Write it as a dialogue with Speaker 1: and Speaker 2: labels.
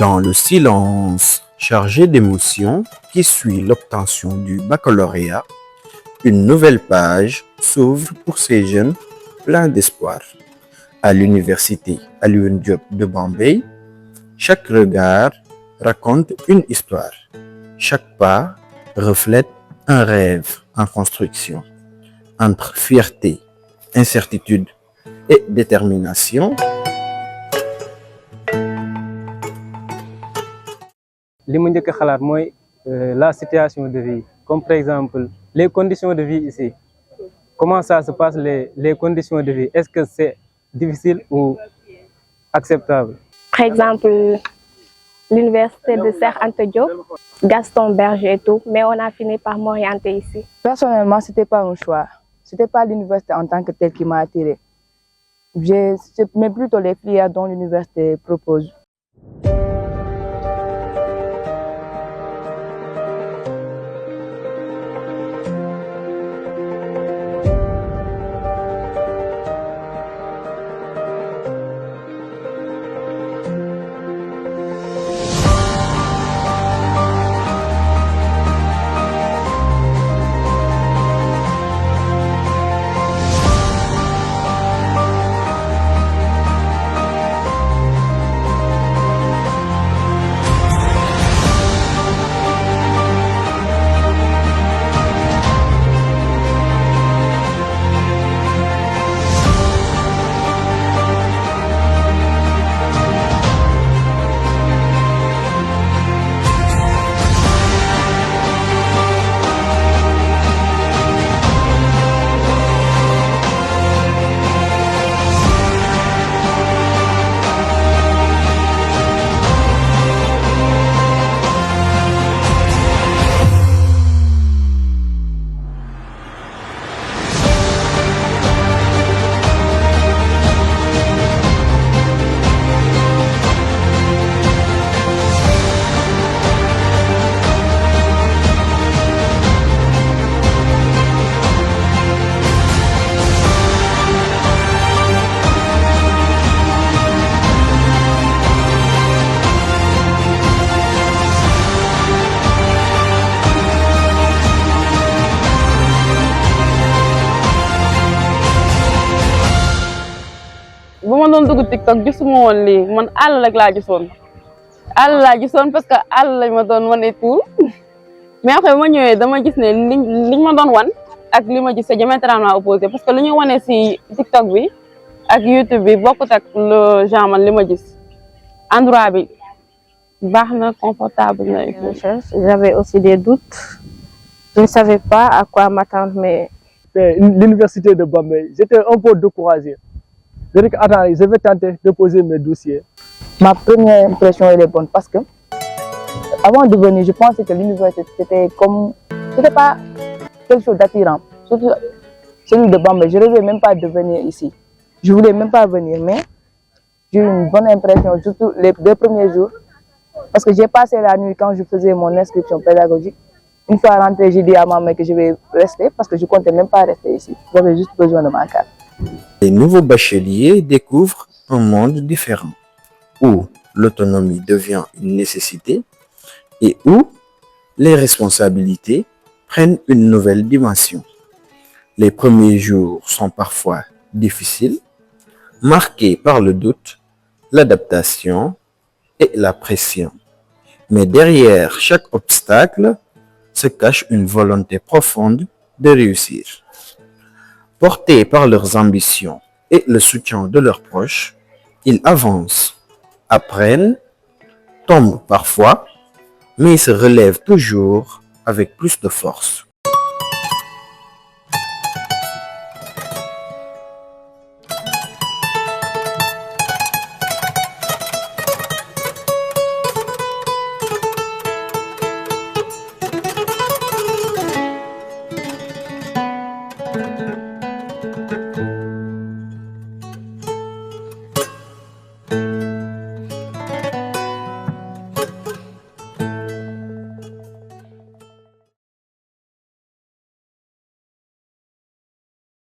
Speaker 1: Dans le silence chargé d'émotions qui suit l'obtention du baccalauréat, une nouvelle page s'ouvre pour ces jeunes pleins d'espoir. À l'université Alioune Diop de Bambey, chaque regard raconte une histoire. Chaque pas reflète un rêve en construction. Entre fierté, incertitude et détermination,
Speaker 2: li ma njëkk a xalaat mooy la situation de vie comme par exemple les conditions de vie ici. Comment ça se passe les conditions de vie? Est-ce que c'est difficile ou acceptable?
Speaker 3: Par exemple, l'université de Cheikh Anta Diop, Gaston Berger et tout, mais on a fini par m'orienter ici.
Speaker 4: Personnellement, c'était pas un choix. C'était pas l'université en tant que telle qui m'a attirée. Mais plutôt les filières dont l'université propose.
Speaker 5: ba ma doon dugg TikTok gisuma woon lii man àll rek laa gisoon parce que àll lañ ma doon wan et tout mais après ma ñëwee dama gis ne liñ ma doon wan ak li ma gis c'est diamétralement opposé parce que lu ñu wane si TikTok bi ak YouTube bi bokkut ak le genre man li ma gis endroit bi baax na confortable na.
Speaker 3: J'avais aussi des doutes. Je ne savais pas à quoi m'attendre, mais
Speaker 2: L'université de Bambey, j'étais un peu découragé. Je dis que attends, je vais tenter de poser mes dossiers.
Speaker 4: Ma première impression elle est bonne parce que avant de venir, je pensais que l'université c'était pas quelque chose d'attirant. Surtout celui de Bambey, je rêvais même pas de venir ici. Je voulais même pas venir, mais j'ai eu une bonne impression, surtout les 2 premiers jours, parce que j'ai passé la nuit quand je faisais mon inscription pédagogique. Une fois rentré, j'ai dit à ma mère que je vais rester parce que je comptais même pas rester ici. J'avais juste besoin de ma carte.
Speaker 1: les nouveaux bacheliers découvrent un monde différent, où l'autonomie devient une nécessité et où les responsabilités prennent une nouvelle dimension. Les premiers jours sont parfois difficiles, marqués par le doute, l'adaptation et la pression. Mais derrière chaque obstacle se cache une volonté profonde de réussir. Portés par leurs ambitions et le soutien de leurs proches, ils avancent, apprennent, tombent parfois, mais se relèvent toujours avec plus de force.